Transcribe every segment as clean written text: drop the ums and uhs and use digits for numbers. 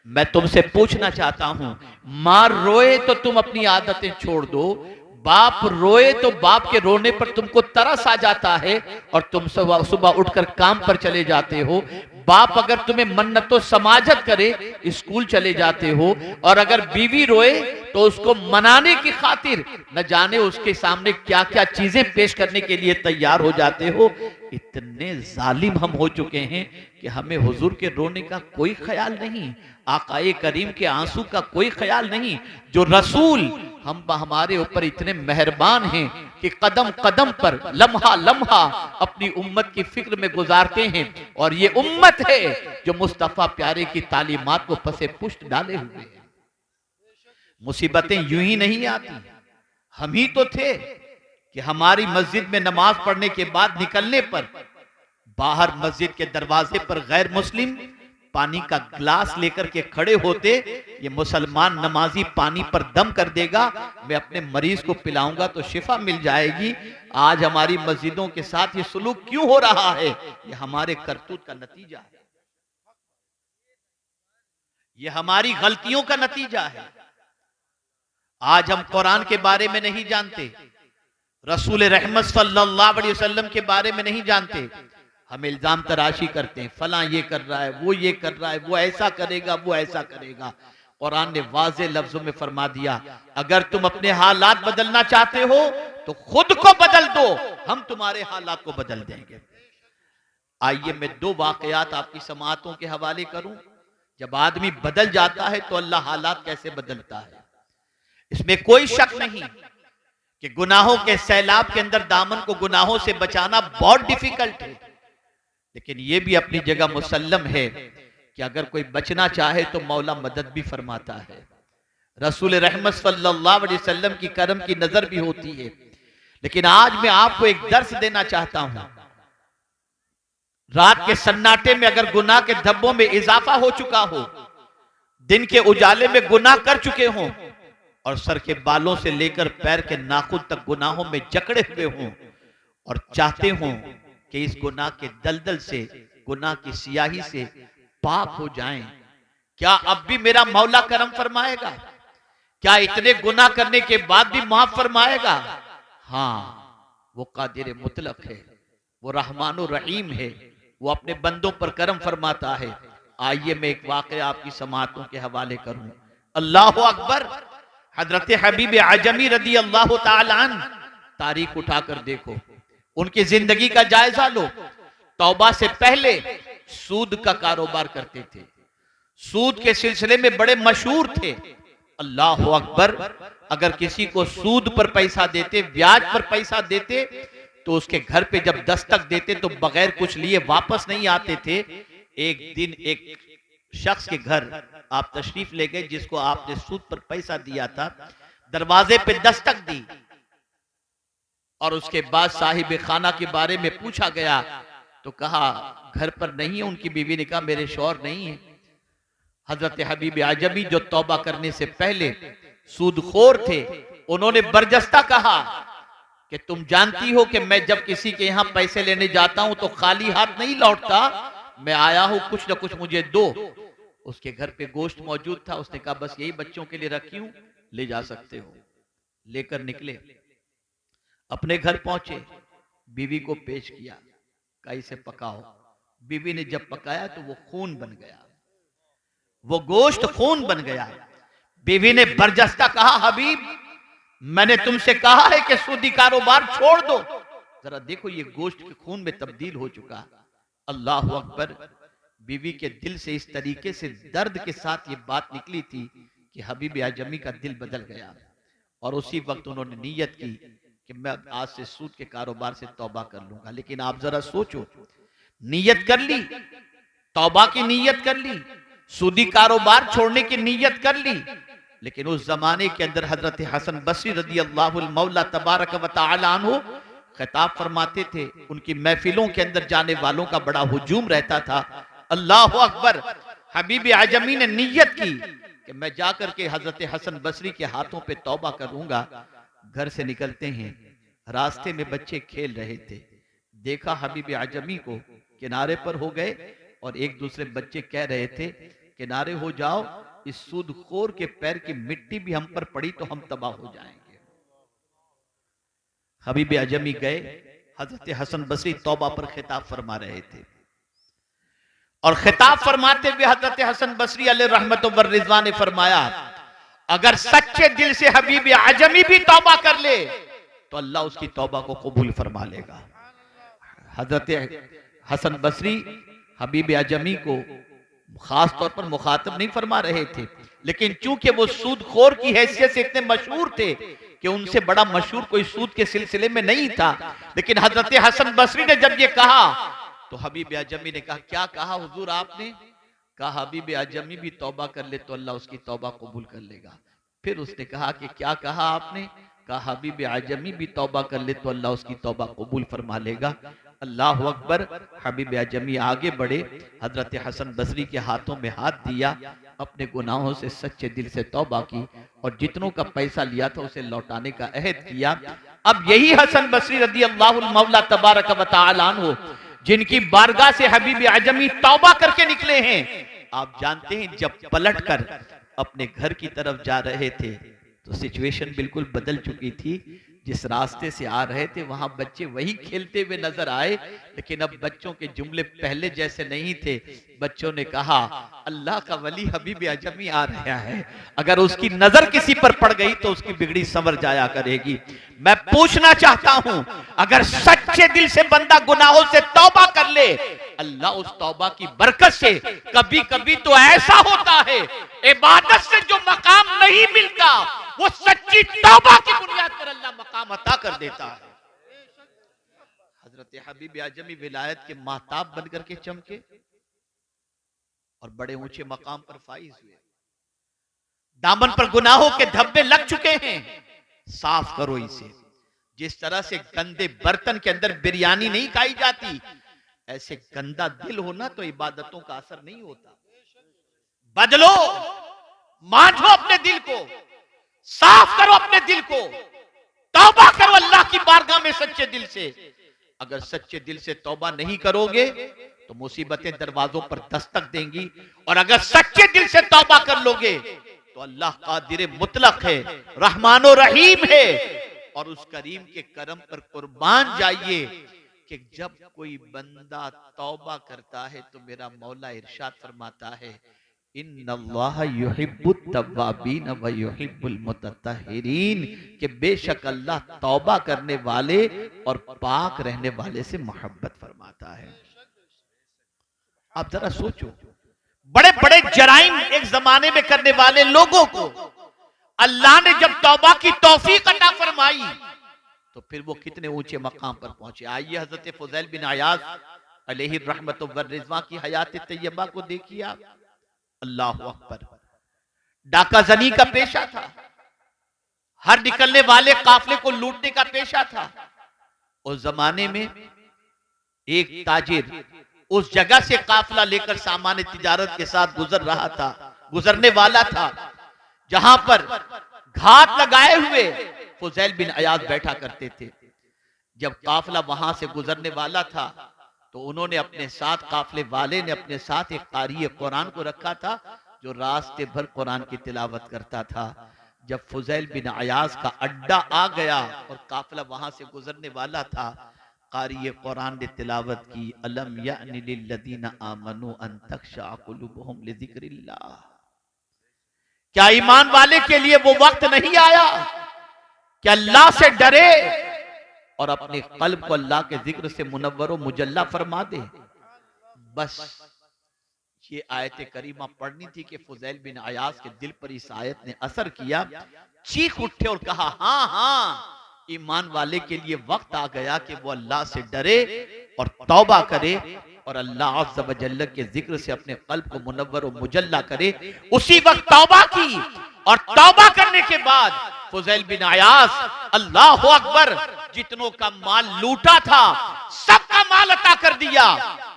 मैं तुमसे पूछना चाहता हूं, माँ रोए तो तुम अपनी आदतें छोड़ दो, बाप रोए तो बाप के रोने पर तुमको तरस आ जाता है और तुम सुबह सुबह उठकर काम पर चले जाते हो। बाप अगर तुम्हें मन्नतो समाजत करे स्कूल चले जाते हो, और अगर बीवी रोए तो उसको मनाने की खातिर न जाने उसके सामने क्या क्या चीजें पेश करने के लिए तैयार हो जाते हो। इतने जालिम हम हो चुके हैं कि हमें हुजूर के रोने का कोई ख्याल नहीं, आकाए करीम के आंसू का कोई ख्याल नहीं। जो रसूल हम हमारे ऊपर इतने मेहरबान हैं कि कदम कदम पर लम्हा लम्हा अपनी उम्मत की फिक्र में गुजारते हैं, और ये उम्मत है जो मुस्तफा प्यारे की तालीमात को पसे पुष्ट डाले हुए हैं। मुसीबतें यूं ही नहीं आती। हम ही तो थे कि हमारी मस्जिद में नमाज पढ़ने के बाद निकलने पर बाहर मस्जिद के दरवाजे पर गैर मुस्लिम पानी का गिलास लेकर के खड़े होते, ये मुसलमान नमाजी पानी पर दम कर देगा, मैं अपने मरीज को पिलाऊंगा तो शिफा मिल जाएगी। आज हमारी मस्जिदों के साथ ये सुलूक क्यों हो रहा है? ये हमारे करतूत का नतीजा है, ये हमारी गलतियों का नतीजा है। आज हम कुरान के बारे में नहीं जानते, रसूल रहमत सल्लल्लाहु अलैहि वसल्लम के बारे में नहीं जानते, हम इल्जाम तराशी करते हैं, फलां ये कर रहा है, वो ये कर रहा है, वो ऐसा करेगा, वो ऐसा करेगा। कुरान ने वाज़े लफ्जों में फरमा दिया, अगर तुम अपने हालात बदलना चाहते हो तो खुद को बदल दो, हम तुम्हारे हालात को बदल देंगे। आइए मैं दो वाकयात आपकी समाअतों के हवाले करूं। जब आदमी बदल जाता है तो अल्लाह हालात कैसे बदलता है, इसमें कोई शक नहीं कि गुनाहों के सैलाब के अंदर दामन को गुनाहों से बचाना बहुत डिफिकल्ट है, लेकिन यह भी अपनी जगह मुसल्लम है कि अगर कोई बचना चाहे तो मौला मदद भी फरमाता है। रसूल रहमत सल्लल्लाहु अलैहि वसल्लम की करम की नजर भी होती है। लेकिन आज मैं आपको एक दर्स देना चाहता हूं। रात के सन्नाटे में अगर गुनाह के धब्बों में इजाफा हो चुका हो, दिन के उजाले में गुनाह कर चुके हों, और सर के बालों से लेकर पैर के नाखून तक गुनाहों में जकड़े हुए हों, और चाहते हों कि इस गुनाह के दलदल से, गुनाह की सियाही से पाक हो जाएं, क्या अब भी मेरा मौला करम फरमाएगा? क्या इतने गुनाह करने के बाद भी माफ फरमाएगा? हाँ, वो कादिर मुतलक है, वो रहमानुर रहीम है, वो अपने बंदों पर करम फरमाता है। आइए मैं एक वाकया आपकी समाअतों के हवाले करूं। अल्लाह अकबर। हजरत हबीब आजमी रदी अल्लाह ताला अन्हु, तारीख उठाकर देखो, उनकी जिंदगी का जायजा लो। तौबा से पहले सूद का कारोबार करते थे, सूद के सिलसिले में बड़े मशहूर थे। अल्लाह अकबर। अगर किसी को सूद पर पैसा देते, ब्याज पर पैसा देते, तो उसके घर पे जब दस्तक देते तो बगैर कुछ लिए वापस नहीं आते थे। एक दिन एक शख्स के घर आप तशरीफ ले गए जिसको आपने सूद पर पैसा दिया था, दरवाजे पे दस्तक दी, और उसके बाद साहिब खाना के बारे में पूछा गया तो कहा घर पर नहीं है। उनकी बीवी ने कहा मेरे शौहर नहीं है। हजरत हबीब आजमी जो तौबा करने से पहले सूदखोर थे, उन्होंने बरजस्ता कहा कि तुम जानती हो कि मैं जब किसी के यहां पैसे लेने जाता हूं तो खाली हाथ नहीं लौटता, मैं आया हूं, कुछ ना कुछ मुझे दो। उसके घर पे गोश्त मौजूद था, उसने कहा बस यही बच्चों के लिए रखी हूं, ले जा सकते हो। लेकर निकले, अपने घर पहुंचे, बीवी को पेश किया, कहा इसे पकाओ। बीवी ने जब पकाया तो वो खून बन गया, वो गोश्त खून बन गया। बीवी ने बरजस्ता कहा हबीब, मैंने तुमसे कहा है कि सूदी कारोबार छोड़ दो, जरा देखो ये गोश्त के खून में तब्दील हो चुका। अल्लाह अकबर। बीवी के दिल से इस तरीके से दर्द के साथ ये बात निकली थी कि हबीब आजमी का दिल बदल गया, और उसी वक्त उन्होंने नीयत की कि मैं आज से सूद के कारोबार से तौबा कर लूंगा। लेकिन आप जरा सोचो, नीयत कर ली, तौबा की नीयत कर ली, सूदी कारोबार छोड़ने की नीयत कर ली, लेकिन उस जमाने के अंदर हजरत हसन बसरी रदी अल्लाहुल मौला तबारक व तआला अन्हु खिताब फरमाते थे। उनकी महफिलों के अंदर जाने वालों का बड़ा हुजूम रहता था। अल्लाह अकबर। हबीब आजमी ने नीयत की कि मैं जाकर के हजरत हसन बसरी के हाथों पे तौबा करूंगा। घर से निकलते हैं, रास्ते में बच्चे खेल रहे थे, देखा हबीब आजमी को, किनारे पर हो गए और एक दूसरे बच्चे कह रहे थे किनारे हो जाओ, इस सूदखोर के पैर की मिट्टी भी हम पर पड़ी तो हम तबाह हो जाएंगे। हबीब अजमी गए, हजरत हसन बसरी तौबा पर खिताब फरमा रहे थे और खिताब फरमाते हुए हजरत हसन बसरी अलैहि रहमत व रिजवान ने फरमाया, अगर सच्चे दिल से हबीब आजमी भी तौबा कर ले तो अल्लाह उसकी तौबा को कबूल फरमा लेगा। हजरत हसन बसरी हबीब आजमी को खास तौर पर मुखातब नहीं फरमा रहे थे, लेकिन चूंकि वो सूदखोर की हैसियत से इतने मशहूर थे कि उनसे बड़ा मशहूर कोई सूद के सिलसिले में नहीं था। लेकिन हजरत हसन बसरी ने जब ये कहा तो हबीब आजमी ने कहा, क्या कहा हुजूर आपने? कहा हबीब आजमी भी तौबा कर ले तो अल्लाह उसकी तौबा कबूल कर लेगा। फिर उसने कहा कि क्या कहा आपने? कहा हबीब आजमी भी तौबा कर ले तो अल्लाह उसकी तौबा कबूल फरमा लेगा। अल्लाह अकबर। हबीब आजमी आगे बढ़े, हजरत हसन बसरी के हाथों में हाथ दिया, अपने गुनाहों से सच्चे दिल से तौबा की और जितनों का पैसा लिया था उसे लौटाने का अहद किया। अब यही हसन बसरी रदी अल्लाह मौला तबारक व तआला अन्हु जिनकी बारगाह से हबीब आजमी तौबा करके निकले हैं, आप जानते हैं जब पलटकर अपने घर की तरफ जा रहे थे तो सिचुएशन बिल्कुल बदल चुकी थी। जिस रास्ते से आ रहे थे वहां बच्चे वही खेलते हुए नजर आए, लेकिन अब बच्चों के जुमले पहले जैसे नहीं थे। बच्चों ने कहा, अल्लाह का वली हबीब आजमी आ रहा है, अगर उसकी नजर किसी पर पड़ गई तो उसकी बिगड़ी संवर जाया करेगी। मैं पूछना चाहता हूं, अगर सच्चे दिल से बंदा गुनाहों से तौबा कर ले, अल्लाह उस तौबा की बरकत से कभी कभी तो ऐसा होता है, इबादत से जो मकाम नहीं मिलता वो सच्ची तौबा की बुनियाद पर अल्लाह मकाम अता कर देता है। हजरत हबीब आजमी विलायत के महताब बनकर के चमके और बड़े ऊंचे मकाम पर फाइज हुए। दामन पर गुनाहों के धब्बे लग चुके हैं, साफ करो इसे। जिस तरह से गंदे बर्तन के अंदर बिरयानी नहीं खाई जाती, ऐसे गंदा दिल होना तो इबादतों का असर नहीं होता। बदलो, मांझो अपने दिल को, साफ करो अपने दिल को, तौबा करो अल्लाह की बारगाह में सच्चे दिल से। अगर सच्चे दिल से तौबा नहीं करोगे तो मुसीबतें दरवाजों पर दस्तक देंगी, और अगर सच्चे दिल से तौबा कर लोगे तो अल्लाह कादिर मुतलक है, रहमानो रहीम है। और उस करीम के करम पर कुर्बान जाइए कि जब कोई बंदा तौबा करता है तो मेरा मौला इरशाद फरमाता है, इन्नल्लाह युहिब्बुत तव्वाबीन व युहिब्बुल मुतत्तहिरीन, कि बेशक अल्लाह तौबा करने वाले और पाक रहने वाले से मोहब्बत फरमाता है। आप जरा सोचो, बड़े बड़े जराइम एक जमाने में करने वाले लोगों को अल्लाह ने जब तौबा की तौफीक अता फरमाई तो फिर वो कितने ऊंचे मकाम पर पहुंचे। आइए हजरत फुज़ैल बिन अयाज़ अलैहि रहमत व रिज़वान की हयात तैयबा को देखिए आप। अल्लाह अकबर। डाका जनी का पेशा था, हर निकलने वाले काफले को लूटने का पेशा था। उस जमाने में एक ताजिर उस जगह से काफला लेकर सामान तिजारत के साथ गुजरने वाला था, जहां पर घाट लगाए हुए फुज़ैल बिन अयाज़ बैठा करते थे। जब काफला वहां से गुजरने वाला था तो उन्होंने अपने साथ, काफले वाले ने अपने साथ एक कारी कुरान को रखा था जो रास्ते भर कुरान की तिलावत करता था। जब फुज़ैल बिन अयाज़ का अड्डा आ गया और काफला वहां से गुजरने वाला था, कारी कुरान ने तिलावत की, अलम यानि लिल्लज़ीना आमनू अन तख़शअ क़ुलूबुहुम लिज़िक्रिल्लाह। क्या ईमान वाले के लिए वो वक्त नहीं आया कि अल्लाह से डरे और अपने कल्ब को अल्लाह के जिक्र से मुनव्वर मुजल्ला फरमा दे। बस ये आयत करीमा पढ़नी थी कि फुज़ैल बिन अयाज़ के दिल पर इस आयत ने असर किया, चीख उठे और कहा, हाँ हाँ, ईमान वाले के लिए वक्त आ गया कि वो अल्लाह से डरे और तौबा करे और अल्लाह अज़्ज़ व जल्ल के जिक्र से अपने कल्ब को मुनव्वर और मुजल्ला करे। उसी वक्त तौबा की और तौबा करने के बाद फुज़ैल बिन अयाज़, अल्लाह अकबर, जितनों का माल लूटा था सबका माल अता कर दिया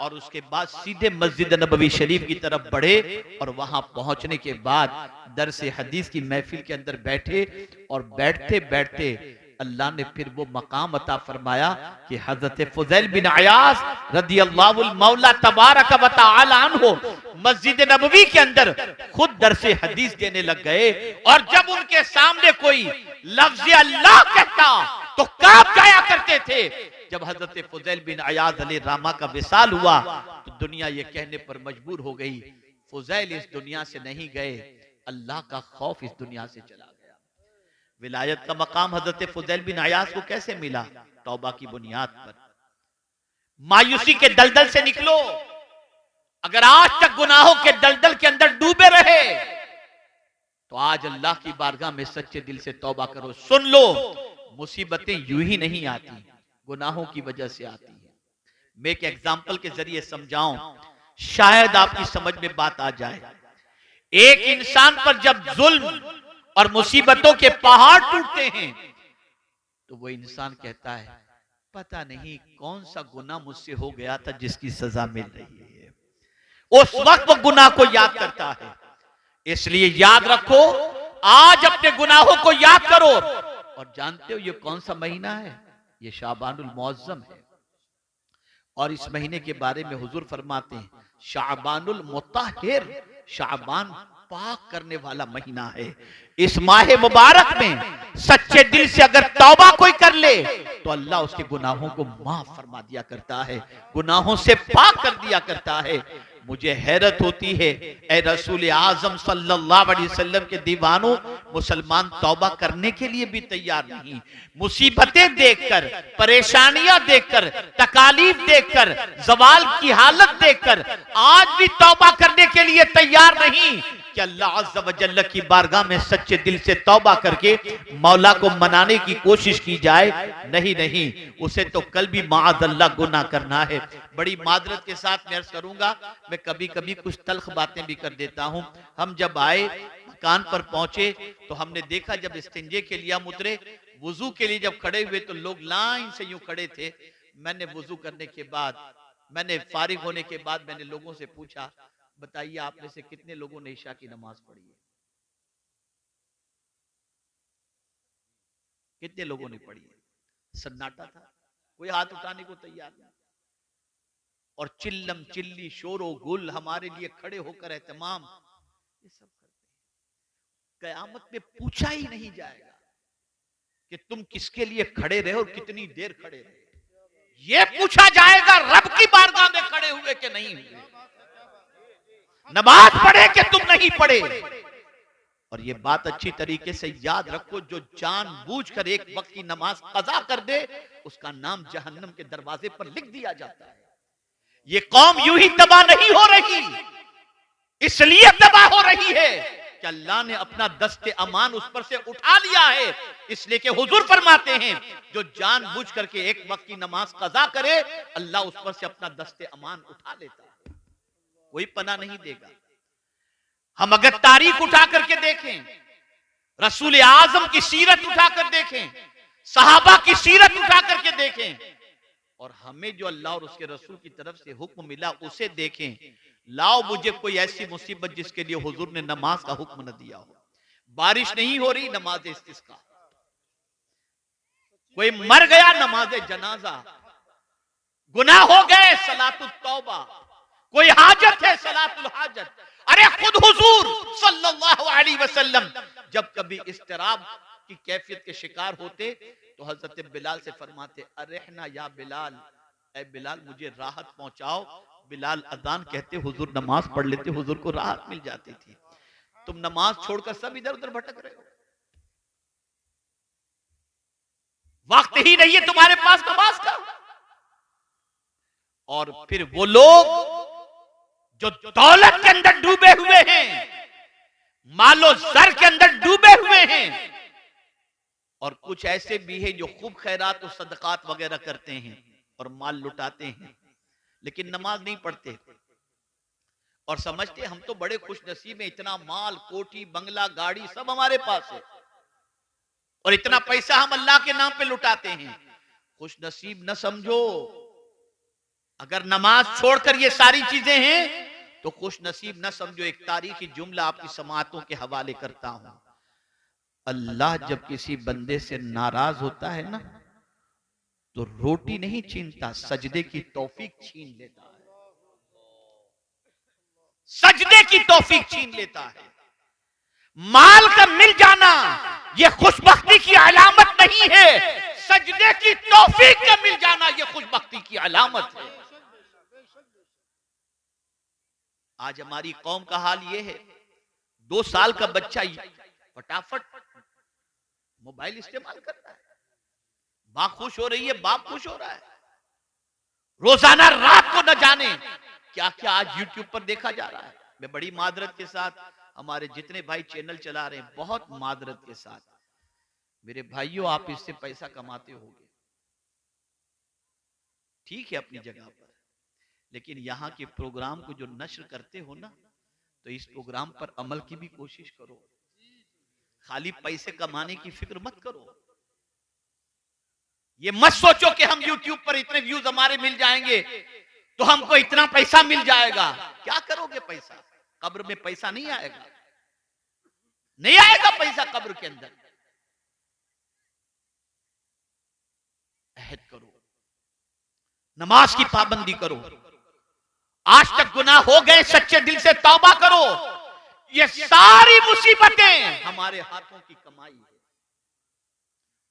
और उसके बाद सीधे मस्जिद नबवी शरीफ की तरफ बढ़े और वहां पहुंचने के बाद दरसे हदीस की महफिल के अंदर बैठे और बैठते बैठते अल्लाह ने फिर वो मकाम अता फरमाया कि हजरत फुज़ैल बिन अयाज रदियल्लाहु मौला तबारक व तआला अन्हु मस्जिद नबवी के अंदर खुद दरसे हदीस देने लग गए, और जब उनके सामने कोई लफ्ज़ अल्लाह कहता तो कांप जाया करते थे। जब हजरत फुज़ैल बिन अयाज अलैहि रामा का विसाल हुआ तो दुनिया ये कहने पर मजबूर हो गई, फुज़ैल इस दुनिया से नहीं गए, अल्लाह का खौफ इस दुनिया से चला गया। विलायत का मकाम हजरत फुज़ैल बिन अयाज को कैसे मिला? तौबा की बुनियाद पर। मायूसी के दलदल से निकलो। अगर आज तक गुनाहों के दलदल के अंदर डूबे रहे तो आज अल्लाह की बारगाह में सच्चे दिल से तौबा करो। सुन लो, मुसीबतें यूं ही नहीं आती, गुनाहों की वजह से आती है। मैं एक एग्जाम्पल के जरिए समझाऊं, शायद आपकी समझ में बात आ जाए। एक इंसान पर जब जुल्म और मुसीबतों के पहाड़ टूटते हैं तो वो इंसान कहता है, पता नहीं कौन सा गुनाह मुझसे हो गया था जिसकी सजा मिल रही है। उस वक्त वो गुनाह को याद करता है। इसलिए याद रखो, आज अपने गुनाहों को याद करो। और जानते हो ये कौन सा महीना है? ये शाबानुल मुअज्जम है। और इस महीने के बारे में हुजूर फरमाते हैं, शाबानुल मुताहिर, शाबान पाक करने वाला महीना है। इस माह मुबारक में सच्चे दिल से अगर तौबा कोई कर ले तो अल्लाह उसके गुनाहों को माफ फरमा दिया करता है, गुनाहों से पाक कर दिया करता है। मुझे हैरत होती है, ए रसूल आजम सल्लल्लाहु अलैहि वसल्लम के दीवानों, मुसलमान तौबा करने के लिए भी तैयार नहीं। मुसीबतें देखकर, परेशानियां देखकर, तकालीफ देखकर, जवाल की हालत देखकर आज भी तौबा करने के लिए तैयार नहीं कि अल्लाह अज़्ज़ व जल्ल की बारगाह में सच्चे दिल से तौबा करके मौला को मनाने की कोशिश की जाए। नहीं नहीं, उसे तो कल भी माअज़ल्लाह गुनाह करना है। बड़ी मादरत के साथ मैं अर्ज़ करूंगा, मैं कभी कभी कुछ तल्ख बातें भी कर देता हूं। हम जब आए, मकान पर पहुंचे तो हमने देखा, जब इस्तिंजे के लिए हम उतरे, वुजू के लिए जब खड़े हुए तो लोग लाइन से यूं खड़े थे। मैंने वुजू करने के बाद, मैंने फारिग होने के बाद मैंने लोगों से पूछा, बताइए आप में से कितने लोगों ने इशा की नमाज पढ़ी है? कितने लोगों ने पढ़ी है? सन्नाटा था, कोई हाथ उठाने को तैयार नहीं। और चिल्लम चिल्ली, शोरो गुल, हमारे लिए खड़े होकर एहतमाम, ये सब करते हैं। कयामत में पूछा ही नहीं जाएगा कि तुम किसके लिए खड़े रहे और कितनी देर खड़े रहे। ये पूछा जाएगा रब की बारगाह में खड़े हुए कि नहीं हुए, नमाज पढ़े कि तुम नहीं पढ़े। और ये बात अच्छी तरीके से याद रखो, जो जानबूझकर एक वक्त की नमाज कज़ा कर दे उसका नाम जहन्नम के दरवाजे पर लिख दिया जाता है। ये कौम यूं ही तबाह नहीं हो रही, इसलिए तबाह हो रही है कि अल्लाह ने अपना दस्ते अमान उस पर से उठा लिया है। इसलिए कि हुजूर फरमाते हैं, जो जानबूझ करके एक वक्त की नमाज कज़ा करे अल्लाह उस पर से अपना दस्ते अमान उठा लेता है, कोई पनाह नहीं देगा। हम अगर तारीख उठा करके देखें, रसूल आजम की सीरत उठा कर देखें, सहाबा की सीरत उठा करके देखें, और हमें जो अल्लाह और उसके रसूल की तरफ से हुक्म मिला उसे देखें। लाओ मुझे कोई ऐसी मुसीबत जिसके लिए हुजूर ने नमाज का हुक्म न दिया हो। बारिश नहीं हो रही, नमाज इस्तिस्का। कोई मर गया, नमाज जनाजा। गुनाह हो गए, सलातुत तौबा। कोई हाजत है, सलातुल हाजत। अरे खुद हुजूर सल्लल्लाहु अलैहि वसल्लम जब कभी इस्तिराब की कैफियत के शिकार होते तो हजरत बिलाल से फरमाते, अरहना या बिलाल, ए बिलाल मुझे राहत पहुंचाओ। बिलाल अजान कहते, हुजूर नमाज पढ़ लेते, हुजूर को राहत मिल जाती थी। तुम नमाज छोड़कर सब इधर उधर भटक रहे हो, वक्त ही नहीं है तुम्हारे पास नमाज का। और फिर वो लोग जो दौलत के अंदर डूबे हुए हैं, मालो जर के अंदर डूबे हुए हैं, और कुछ ऐसे भी हैं जो खूब खैरात और सदकात वगैरह करते हैं और माल लुटाते हैं, लेकिन नमाज नहीं पढ़ते और समझते हम तो बड़े खुश नसीब हैं, इतना माल, कोठी, बंगला, गाड़ी सब हमारे पास है और इतना पैसा हम अल्लाह के नाम पे लुटाते हैं। खुश नसीब न समझो। अगर नमाज छोड़कर ये सारी चीजें हैं तो खुश नसीब न समझो। एक तारीखी जुमला आपकी समातों के हवाले करता हूं। अल्लाह जब किसी बंदे से नाराज होता है ना, तो रोटी नहीं छीनता, सजदे की तौफीक छीन लेता है। सजदे की तौफीक छीन लेता है। माल का मिल जाना यह खुशबख्ती की अलामत नहीं है, सजदे की तौफीक का मिल जाना यह खुशबख्ती की अलामत है। आज हमारी कौम का हाल यह है, 2 साल का बच्चा फटाफट मोबाइल इस्तेमाल करता है, मां खुश हो रही है, बाप खुश हो रहा है। रोजाना रात को न जाने क्या क्या आज यूट्यूब पर देखा जा रहा है। मैं बड़ी मादरत के साथ, हमारे जितने भाई चैनल चला रहे हैं, बहुत मादरत के साथ, मेरे भाइयों, आप इससे पैसा कमाते होगे, ठीक है अपनी जगह पर, लेकिन यहां के प्रोग्राम को जो नश्र करते हो ना, तो इस प्रोग्राम पर अमल की भी कोशिश करो। खाली पैसे कमाने की फिक्र मत करो। ये मत सोचो कि हम YouTube पर इतने व्यूज हमारे मिल जाएंगे तो हमको इतना पैसा मिल जाएगा। क्या करोगे पैसा? कब्र में पैसा नहीं आएगा, नहीं आएगा पैसा कब्र के अंदर। अहद करो, नमाज की पाबंदी करो। आज तक गुनाह हो गए, सच्चे दिल से तौबा करो। ये सारी मुसीबतें हमारे हाथों की कमाई है,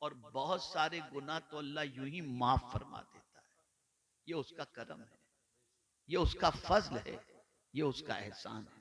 और बहुत सारे गुनाह तो अल्लाह यूं ही माफ फरमा देता है। ये उसका करम है, ये उसका फजल है, ये उसका एहसान है।